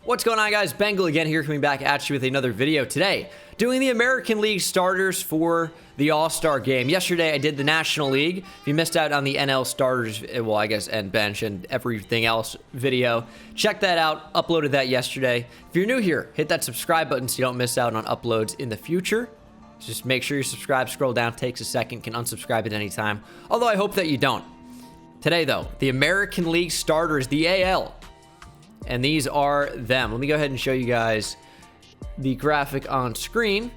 What's going on, guys? Bengal again here, coming back at you with another video today. Doing the American League starters for the All-Star game. Yesterday, I did the National League. If you missed out on the NL starters, well, I guess, and bench and everything else video, check that out. Uploaded that yesterday. If you're new here, hit that subscribe button so you don't miss out on uploads in the future. Just make sure you subscribe. Scroll down. Takes a second. Can unsubscribe at any time. Although I hope that you don't. Today, though, the American League starters, the AL. And these are them. Let me go ahead and show you guys the graphic on screen.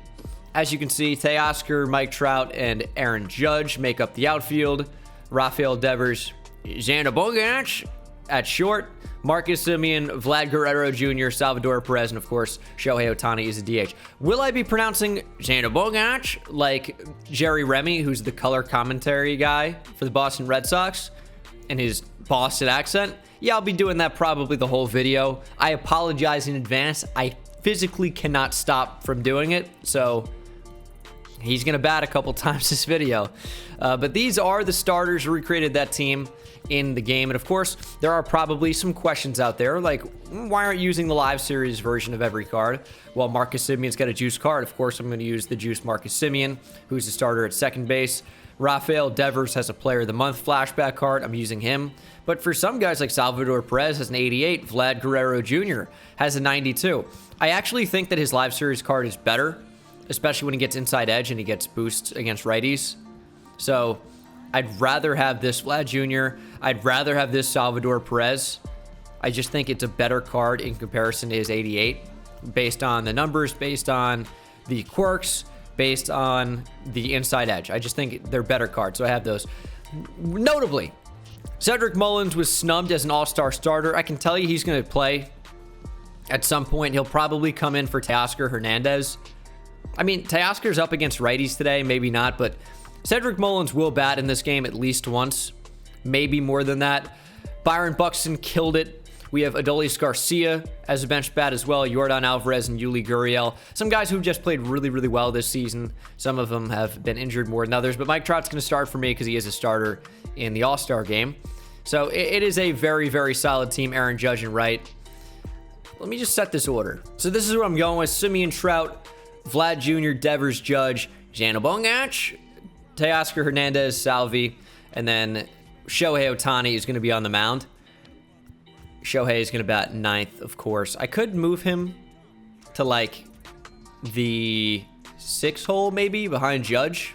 As you can see, Teoscar, Mike Trout, and Aaron Judge make up the outfield. Rafael Devers, Xander Bogaerts at short. Marcus Semien, Vlad Guerrero Jr., Salvador Perez, and of course, Shohei Ohtani is a DH. Will I be pronouncing Xander Bogaerts like Jerry Remy, who's the color commentary guy for the Boston Red Sox, and his Boston accent? Yeah, I'll be doing that probably the whole video. I apologize in advance. I physically cannot stop from doing it, so he's going to bat a couple times this video. But these are the starters who recreated that team in the game. And of course, there are probably some questions out there, like, why aren't you using the live series version of every card? Well, Marcus Semien's got a juice card. Of course, I'm going to use the juice Marcus Semien, who's the starter at second base. Rafael Devers has a Player of the Month flashback card. I'm using him. But for some guys like Salvador Perez has an 88. Vlad Guerrero Jr. has a 92. I actually think that his live series card is better, especially when he gets inside edge and he gets boosts against righties. So I'd rather have this Vlad Jr. I'd rather have this Salvador Perez. I just think it's a better card in comparison to his 88, based on the numbers, based on the quirks, based on the inside edge. I just think they're better cards, so I have those. Notably, Cedric Mullins was snubbed as an all-star starter. I can tell you he's going to play at some point. He'll probably come in for Teoscar Hernandez. I mean, Teoscar's up against righties today, maybe not, but Cedric Mullins will bat in this game at least once, maybe more than that. Byron Buxton killed it. We have Adolis Garcia as a bench bat as well, Yordan Alvarez and Yuli Gurriel. Some guys who've just played really, really well this season. Some of them have been injured more than others, but Mike Trout's going to start for me because he is a starter in the All-Star game. So it is a very, very solid team. Aaron Judge and right. Let me just set this order. So this is what I'm going with. Semien, Trout, Vlad Jr., Devers, Judge, Xander Bogaerts, Teoscar Hernandez, Salvi, and then Shohei Ohtani is going to be on the mound. Shohei is going to bat ninth, of course. I could move him to like the 6th hole, maybe behind Judge.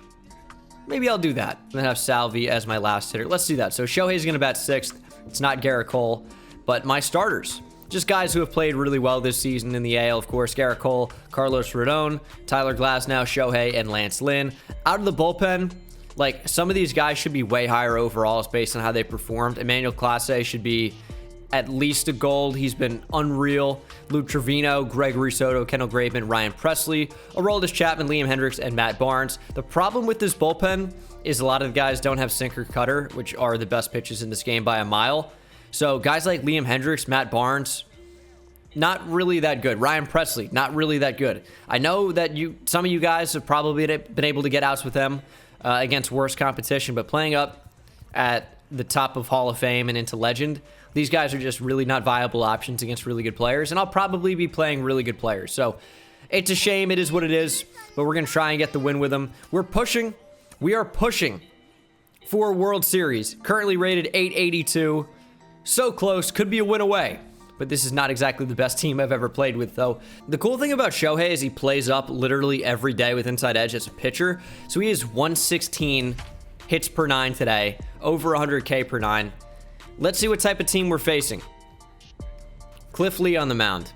Maybe I'll do that. And then have Salvi as my last hitter. Let's do that. So Shohei is going to bat 6th. It's not Garrett Cole, but my starters, just guys who have played really well this season in the AL, of course. Garrett Cole, Carlos Rodon, Tyler Glasnow, Shohei, and Lance Lynn. Out of the bullpen, like, some of these guys should be way higher overalls based on how they performed. Emmanuel Clase should be at least a gold. He's been unreal. Luke Trevino, Gregory Soto, Kendall Graveman, Ryan Presley, Aroldis Chapman, Liam Hendricks, and Matt Barnes. The problem with this bullpen is a lot of the guys don't have sinker cutter, which are the best pitches in this game by a mile. So guys like Liam Hendricks, Matt Barnes, not really that good. Ryan Presley, not really that good. I know that some of you guys have probably been able to get outs with them against worse competition, but playing up at the top of Hall of Fame and into Legend, these guys are just really not viable options against really good players, and I'll probably be playing really good players. So it's a shame. It is what it is, but we're going to try and get the win with them. We are pushing for a World Series, currently rated 882. So close, could be a win away, but this is not exactly the best team I've ever played with, though. The cool thing about Shohei is he plays up literally every day with inside edge as a pitcher, so he is 116 hits per 9 today, over 100K per 9. Let's see what type of team we're facing. Cliff Lee on the mound.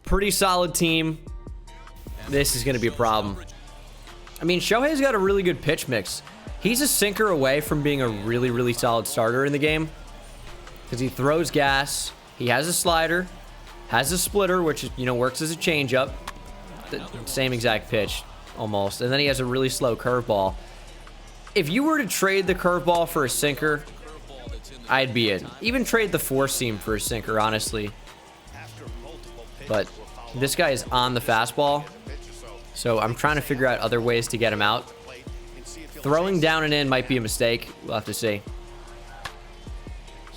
Pretty solid team. This is going to be a problem. I mean, Shohei's got a really good pitch mix. He's a sinker away from being a really, really solid starter in the game, because he throws gas. He has a slider, has a splitter, which, works as a changeup. The same exact pitch, almost. And then he has a really slow curveball. If you were to trade the curveball for a sinker, I'd be in. Even trade the four seam for a sinker, honestly. But this guy is on the fastball, so I'm trying to figure out other ways to get him out. Throwing down and in might be a mistake. We'll have to see.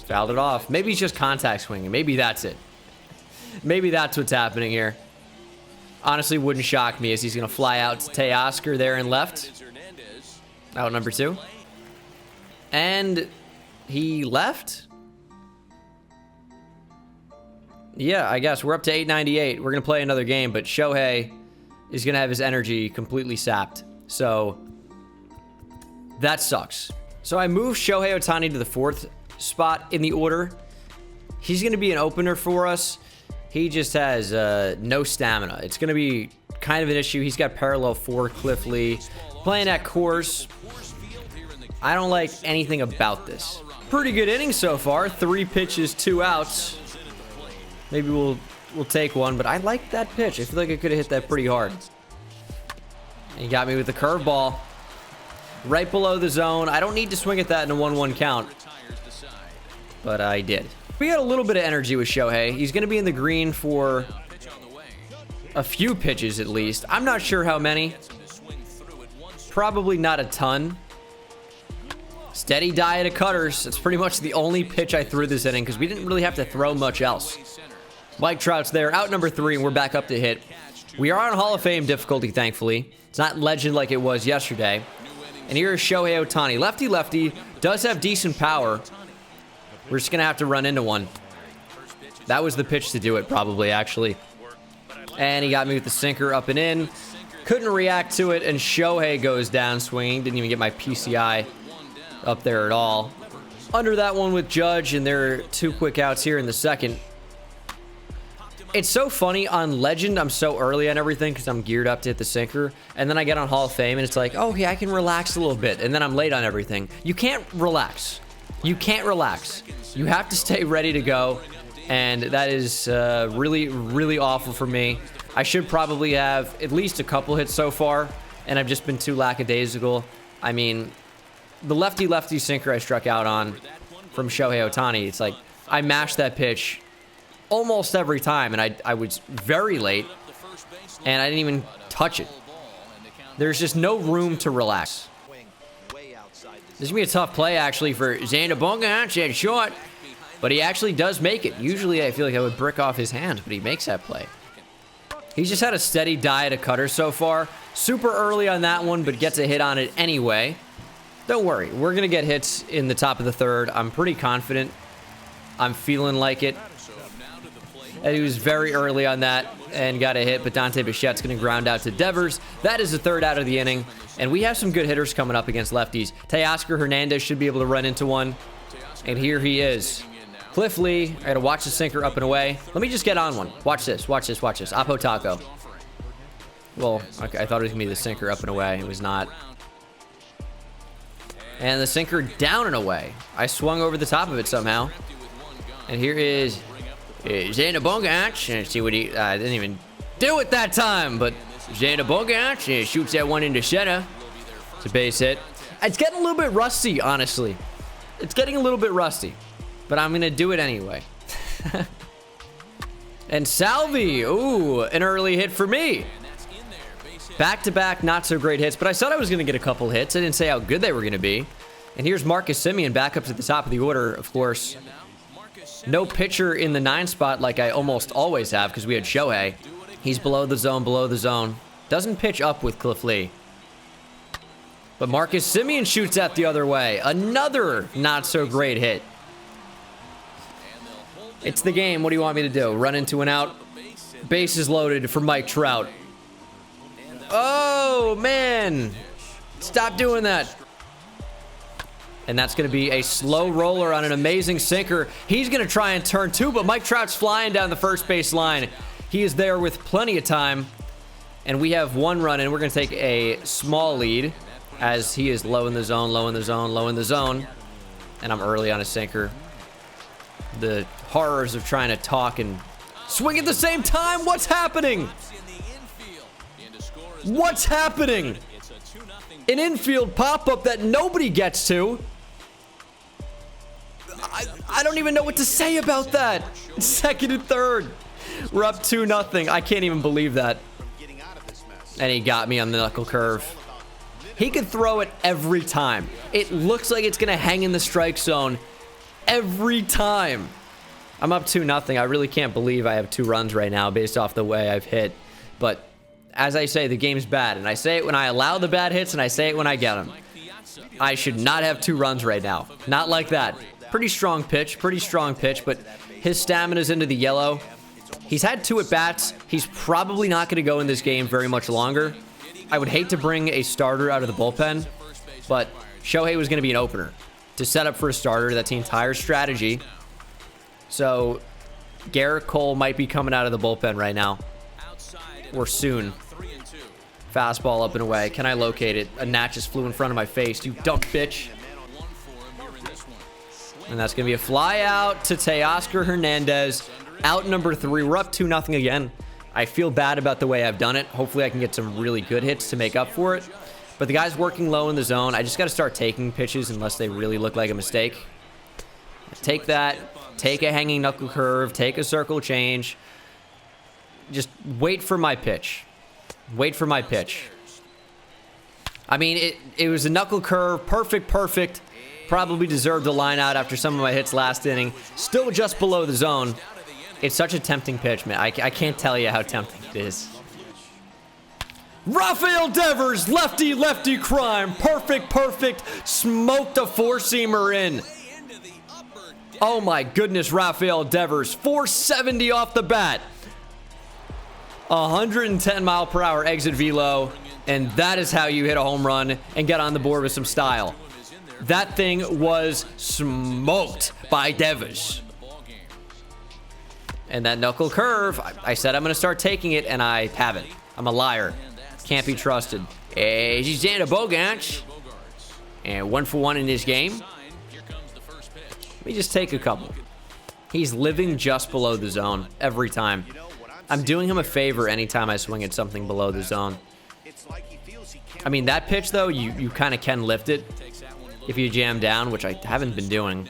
Fouled it off. Maybe he's just contact swinging. Maybe that's it. Maybe that's what's happening here. Honestly, wouldn't shock me as he's going to fly out to Teoscar there in left. Out number 2. And he left? Yeah, I guess we're up to 898. We're going to play another game, but Shohei is going to have his energy completely sapped. So that sucks. So I moved Shohei Ohtani to the 4th spot in the order. He's going to be an opener for us. He just has no stamina. It's going to be kind of an issue. He's got parallel 4 Cliff Lee. Playing at course. I don't like anything about this. Pretty good inning so far. 3 pitches, 2 outs. Maybe we'll take one, but I like that pitch. I feel like I could have hit that pretty hard. He got me with the curveball. Right below the zone. I don't need to swing at that in a 1-1 count. But I did. We got a little bit of energy with Shohei. He's going to be in the green for a few pitches at least. I'm not sure how many. Probably not a ton. Steady diet of cutters. That's pretty much the only pitch I threw this inning because we didn't really have to throw much else. Mike Trout's there, out number 3, and we're back up to hit. We are on Hall of Fame difficulty, thankfully. It's not legend like it was yesterday. And here is Shohei Ohtani. Lefty, does have decent power. We're just going to have to run into one. That was the pitch to do it, probably, actually. And he got me with the sinker up and in. Couldn't react to it, and Shohei goes down swinging. Didn't even get my PCI up there at all. Under that one with Judge, and there are 2 quick outs here in the 2nd. It's so funny on Legend, I'm so early on everything because I'm geared up to hit the sinker. And then I get on Hall of Fame and it's like, oh, yeah, I can relax a little bit. And then I'm late on everything. You can't relax. You can't relax. You have to stay ready to go. And that is really, really awful for me. I should probably have at least a couple hits so far. And I've just been too lackadaisical. I mean, the lefty sinker I struck out on from Shohei Ohtani, it's like I mashed that pitch almost every time, and I was very late, and I didn't even touch it. There's just no room to relax. This is going to be a tough play, actually, for Xander Bogaerts at short, but he actually does make it. Usually, I feel like I would brick off his hands, but he makes that play. He's just had a steady diet of cutters so far. Super early on that one, but gets a hit on it anyway. Don't worry. We're going to get hits in the top of the 3rd. I'm pretty confident. I'm feeling like it. And he was very early on that and got a hit, but Dante Bichette's going to ground out to Devers. That is the 3rd out of the inning, and we have some good hitters coming up against lefties. Teoscar Hernandez should be able to run into one, and here he is. Cliff Lee, I got to watch the sinker up and away. Let me just get on one. Watch this, watch this, watch this. Apo Taco. Well, okay, I thought it was going to be the sinker up and away. It was not. And the sinker down and away. I swung over the top of it somehow. And here is Xander Bogaerts. And see what he... I didn't even do it that time. But Xander Bogaerts shoots that one into center. It's a base hit. It's getting a little bit rusty, honestly. It's getting a little bit rusty. But I'm going to do it anyway. And Salvi. Ooh, an early hit for me. Back-to-back, not so great hits, but I thought I was going to get a couple hits. I didn't say how good they were going to be. And here's Marcus Semien back up to the top of the order, of course. No pitcher in the 9 spot like I almost always have because we had Shohei. He's below the zone, below the zone. Doesn't pitch up with Cliff Lee. But Marcus Semien shoots that the other way. Another not so great hit. It's the game. What do you want me to do? Run into an out? Bases loaded for Mike Trout. Oh, man. Stop doing that. And that's going to be a slow roller on an amazing sinker. He's going to try and turn 2, but Mike Trout's flying down the first base line. He is there with plenty of time. And we have 1 run, and we're going to take a small lead as he is low in the zone, low in the zone, low in the zone. And I'm early on a sinker. The horrors of trying to talk and swing at the same time. What's happening? What's happening? An infield pop-up that nobody gets to. I don't even know what to say about that. 2nd and 3rd. We're up 2-0. I can't even believe that. And he got me on the knuckle curve. He could throw it every time. It looks like it's going to hang in the strike zone every time. I'm up 2-0. I really can't believe I have 2 runs right now based off the way I've hit. But as I say, the game's bad. And I say it when I allow the bad hits, and I say it when I get them. I should not have 2 runs right now. Not like that. Pretty strong pitch, but his stamina's into the yellow. He's had 2 at-bats. He's probably not going to go in this game very much longer. I would hate to bring a starter out of the bullpen, but Shohei was going to be an opener. To set up for a starter, that's the entire strategy. So Garrett Cole might be coming out of the bullpen right now. Or soon. Fastball up and away. Can I locate it? A gnat just flew in front of my face. You dumb bitch. And that's going to be a fly out to Teoscar Hernandez. Out number 3. We're up 2-0 again. I feel bad about the way I've done it. Hopefully I can get some really good hits to make up for it. But the guy's working low in the zone. I just got to start taking pitches unless they really look like a mistake. Take that. Take a hanging knuckle curve. Take a circle change. Just wait for my pitch. Wait for my pitch. I mean, it was a knuckle curve. Perfect. Probably deserved a line out after some of my hits last inning. Still just below the zone. It's such a tempting pitch, man. I can't tell you how tempting it is. Rafael Devers, lefty crime. Perfect. Smoked a 4-seamer in. Oh my goodness, Rafael Devers. 470 off the bat. 110 mile per hour exit velo. And that is how you hit a home run and get on the board with some style. That thing was smoked by Devers. And that knuckle curve, I said I'm going to start taking it, and I haven't. I'm a liar. Can't be trusted. Hey, Xander Bogaerts. And 1-for-1 in this game. Let me just take a couple. He's living just below the zone every time. I'm doing him a favor anytime I swing at something below the zone. I mean, that pitch, though, you kind of can lift it if you jam down, which I haven't been doing.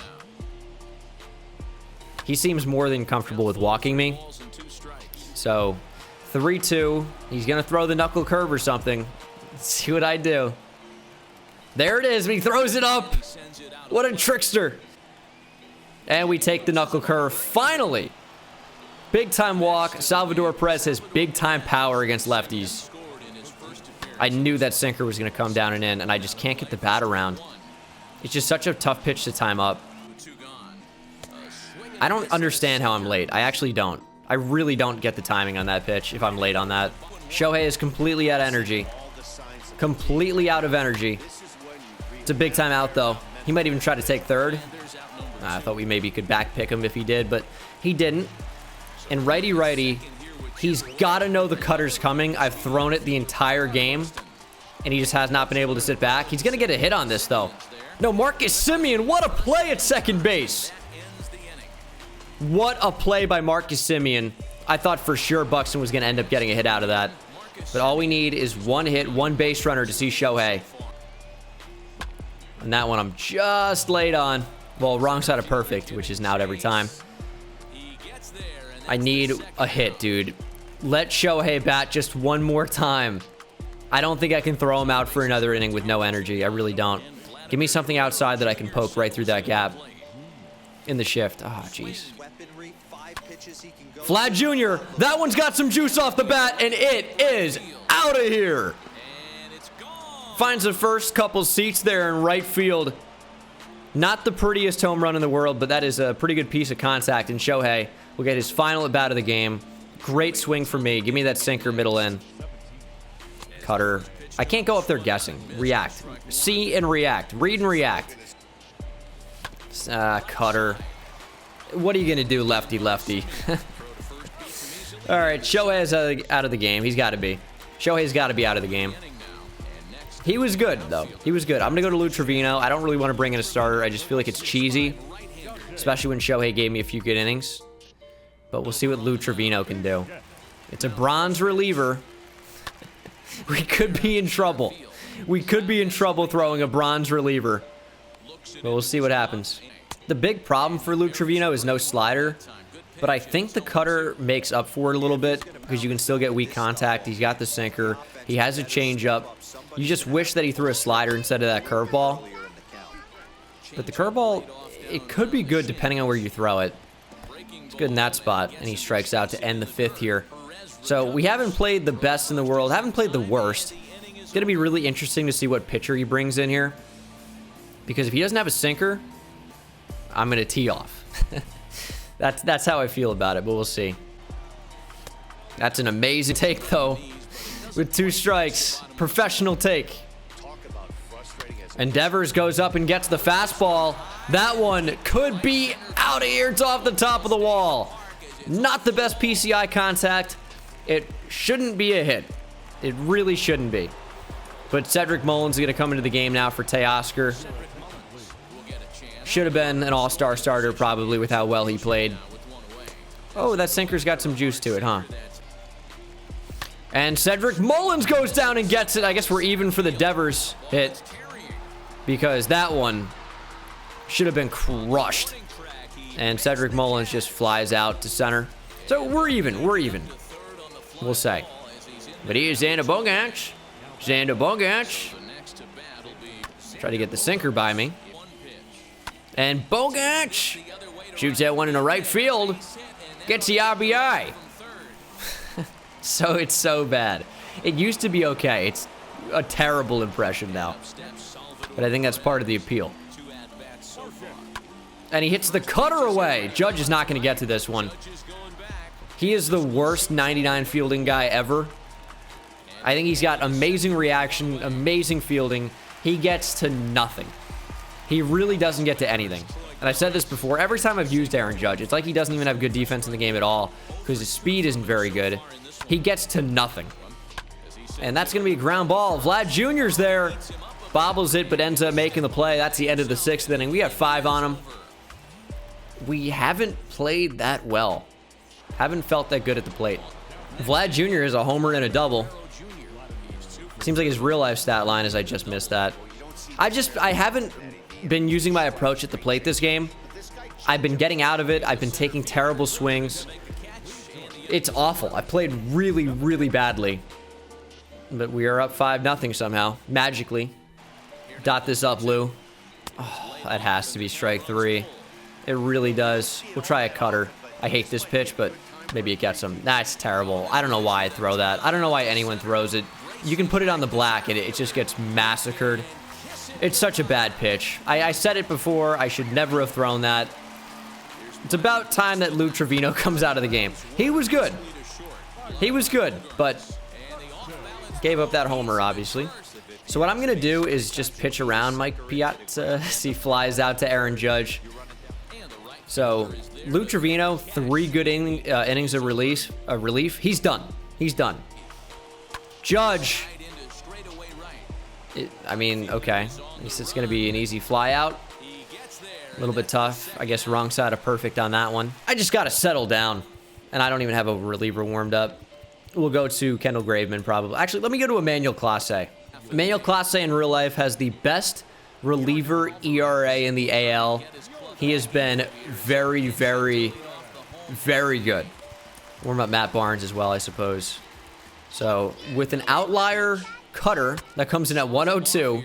He seems more than comfortable with walking me. So, 3-2. He's going to throw the knuckle curve or something. Let's see what I do. There it is. He throws it up. What a trickster. And we take the knuckle curve. Finally. Big time walk. Salvador Perez has big time power against lefties. I knew that sinker was going to come down and in, and I just can't get the bat around. It's just such a tough pitch to time up. I don't understand how I'm late. I actually don't. I really don't get the timing on that pitch if I'm late on that. Shohei is completely out of energy. Completely out of energy. It's a big time out, though. He might even try to take third. I thought we maybe could back pick him if he did, but he didn't. And righty, he's got to know the cutter's coming. I've thrown it the entire game, and he just has not been able to sit back. He's going to get a hit on this, though. No, Marcus Semien, what a play at second base. What a play by Marcus Semien. I thought for sure Buxton was going to end up getting a hit out of that. But all we need is one hit, one base runner to see Shohei. And that one I'm just late on. Well, wrong side of perfect, which is out every time. I need a hit, dude. Let Shohei bat just one more time. I don't think I can throw him out for another inning with no energy. I really don't. Give me something outside that I can poke right through that gap. In the shift. Oh, jeez. Vlad Jr. That one's got some juice off the bat, and it is out of here. Finds the first couple seats there in right field. Not the prettiest home run in the world, but that is a pretty good piece of contact, and Shohei will get his final at-bat of the game. Great swing for me. Give me that sinker middle in. Cutter. I can't go up there guessing. React. See and react. Read and react. Cutter. What are you going to do, lefty? All right, Shohei is out of the game. He's got to be. Shohei's got to be out of the game. He was good, though. He was good. I'm going to go to Lou Trevino. I don't really want to bring in a starter. I just feel like it's cheesy, especially when Shohei gave me a few good innings. But we'll see what Lou Trevino can do. It's a bronze reliever. We could be in trouble. We could be in trouble throwing a bronze reliever. But we'll see what happens. The big problem for Lou Trevino is no slider. But I think the cutter makes up for it a little bit because you can still get weak contact. He's got the sinker. He has a changeup. You just wish that he threw a slider instead of that curveball. But the curveball, it could be good depending on where you throw it. It's good in that spot, and he strikes out to end the 5th here. So we haven't played the best in the world, haven't played the worst. It's going to be really interesting to see what pitcher he brings in here. Because if he doesn't have a sinker, I'm going to tee off. That's how I feel about it, but we'll see. That's an amazing take, though, with 2 strikes. Professional take. Endeavors goes up and gets the fastball. That one could be out of here. It's off the top of the wall. Not the best PCI contact. It shouldn't be a hit. It really shouldn't be. But Cedric Mullins is going to come into the game now for Teoscar. Should have been an all-star starter probably with how well he played. Oh, that sinker's got some juice to it, huh? And Cedric Mullins goes down and gets it. I guess we're even for the Devers hit, because that one should have been crushed. And Cedric Mullins just flies out to center. So we're even. We're even. We'll say. But here's Xander Bogaerts. Xander Bogaerts. Try to get the sinker by me. And Bogaerts shoots that one in the right field. Gets the RBI. So it's so bad. It used to be okay. It's a terrible impression now. But I think that's part of the appeal. And he hits the cutter away. Judge is not going to get to this one. He is the worst 99 fielding guy ever. I think he's got amazing reaction, amazing fielding. He gets to nothing. He really doesn't get to anything. And I've said this before. Every time I've used Aaron Judge, it's like he doesn't even have good defense in the game at all, because his speed isn't very good. He gets to nothing. And that's going to be a ground ball. Vlad Jr.'s there. Bobbles it, but ends up making the play. That's the end of the 6th inning. We got 5 on him. We haven't played that well. Haven't felt that good at the plate. Vlad Jr. is a homer and a double. Seems like his real life stat line is I just missed that. I haven't been using my approach at the plate this game. I've been getting out of it. I've been taking terrible swings. It's awful. I played really, really badly. But we are up 5-0 somehow. Magically. Dot this up, Lou. Oh, that has to be strike 3. It really does. We'll try a cutter. I hate this pitch, but maybe it gets him. That's terrible. I don't know why I throw that. I don't know why anyone throws it. You can put it on the black, and it just gets massacred. It's such a bad pitch. I said it before. I should never have thrown that. It's about time that Lou Trevino comes out of the game. He was good. He was good, but gave up that homer, obviously. So what I'm going to do is just pitch around Mike Piazza as he flies out to Aaron Judge. So Lou Trevino, 3 good innings of relief. He's done. He's done. Judge. I mean, okay. At least it's going to be an easy fly out. A little bit tough. I guess wrong side of perfect on that one. I just got to settle down. And I don't even have a reliever warmed up. We'll go to Kendall Graveman probably. Actually, let me go to Emmanuel Clase. Emmanuel Clase in real life has the best reliever ERA in the AL. He has been very, very, very good. Warm up Matt Barnes as well, I suppose. So with an outlier cutter that comes in at 102,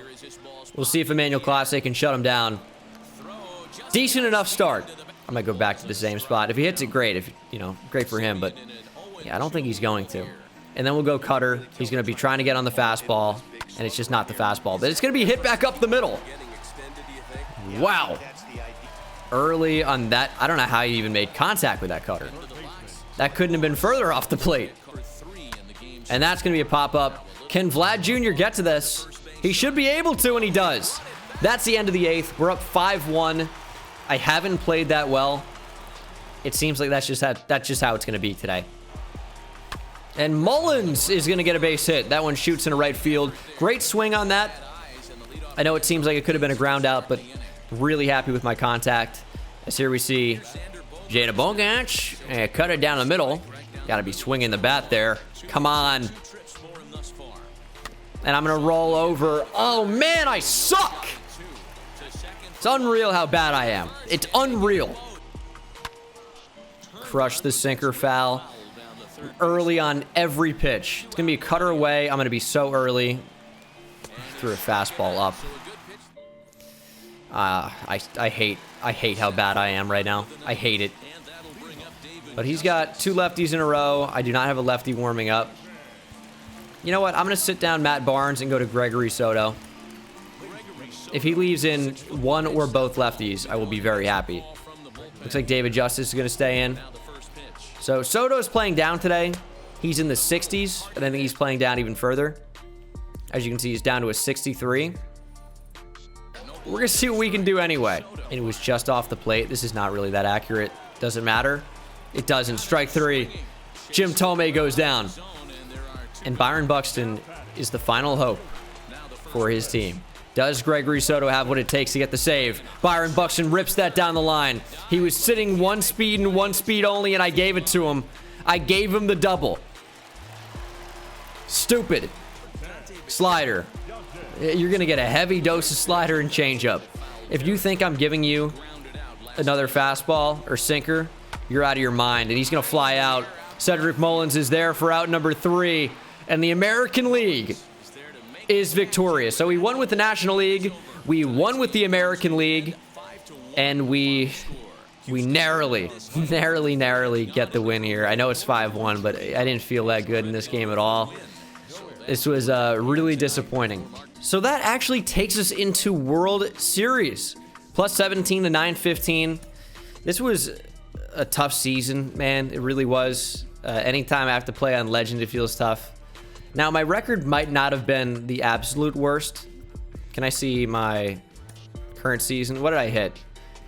we'll see if Emmanuel Clase can shut him down. Decent enough start. I might go back to the same spot. If he hits it, great. If great for him. But yeah, I don't think he's going to. And then we'll go cutter. He's going to be trying to get on the fastball, and it's just not the fastball. But it's going to be hit back up the middle. Wow. Early on that. I don't know how he even made contact with that cutter. That couldn't have been further off the plate. And that's going to be a pop-up. Can Vlad Jr. get to this? He should be able to, and he does. That's the end of the 8th. We're up 5-1. I haven't played that well. It seems like that's just how it's going to be today. And Mullins is going to get a base hit. That one shoots into right field. Great swing on that. I know it seems like it could have been a ground out, but really happy with my contact. As here we see Xander Bogaerts. Cut it down the middle. Got to be swinging the bat there. Come on. And I'm going to roll over. Oh, man, I suck. It's unreal how bad I am. It's unreal. Crush the sinker foul. Early on every pitch. It's going to be a cutter away. I'm going to be so early. Threw a fastball up. I hate how bad I am right now. I hate it. But he's got 2 lefties in a row. I do not have a lefty warming up. You know what? I'm going to sit down Matt Barnes and go to Gregory Soto. If he leaves in one or both lefties, I will be very happy. Looks like David Justice is going to stay in. So Soto is playing down today. He's in the 60s, and I think he's playing down even further. As you can see, he's down to a 63. We're going to see what we can do anyway. And it was just off the plate. This is not really that accurate. Doesn't matter. It doesn't. Strike 3. Jim Thome goes down. And Byron Buxton is the final hope for his team. Does Gregory Soto have what it takes to get the save? Byron Buxton rips that down the line. He was sitting 1 speed and 1 speed only, and I gave it to him. I gave him the double. Stupid. Slider. You're going to get a heavy dose of slider and changeup. If you think I'm giving you another fastball or sinker, you're out of your mind, and he's going to fly out. Cedric Mullins is there for out number 3, and the American League is victorious. So we won with the National League, we won with the American League, and we narrowly get the win here. I know it's 5-1, but I didn't feel that good in this game at all. This was really disappointing. So that actually takes us into World Series. Plus 17 to 915. This was a tough season, man. It really was. Anytime I have to play on Legend, it feels tough. Now, my record might not have been the absolute worst. Can I see my current season? What did I hit?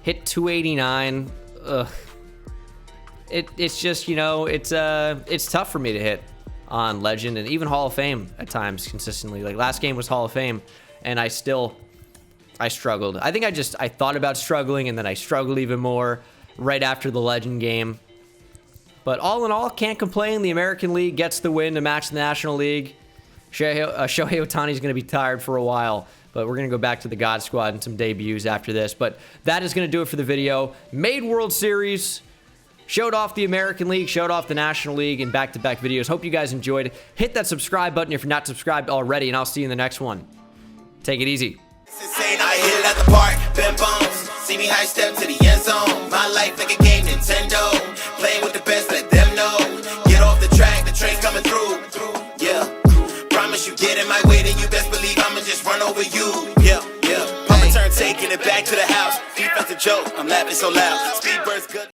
Hit 289. Ugh. It's just, you know, it's tough for me to hit on Legend and even Hall of Fame at times consistently. Like last game was Hall of Fame, and I struggled. I think I thought about struggling, and then I struggled even more right after the Legend game. But all in all, can't complain. The American League gets the win to match the National League. Shohei Ohtani is going to be tired for a while, but we're going to go back to the God Squad and some debuts after this. But that is going to do it for the video. Made World Series, showed off the American League, showed off the National League in back-to-back videos. Hope you guys enjoyed. Hit that subscribe button if you're not subscribed already, and I'll see you in the next one. Take it easy. I hit it at the park, bend bones. See me high step to the end zone. My life like a game, Nintendo. Playing with the best, let them know. Get off the track, the train's coming through. Yeah, promise you get in my way, then you best believe I'ma just run over you. Yeah, yeah. I'ma turn taking it back to the house. Defensive joke, I'm laughing so loud. Speedbird's good.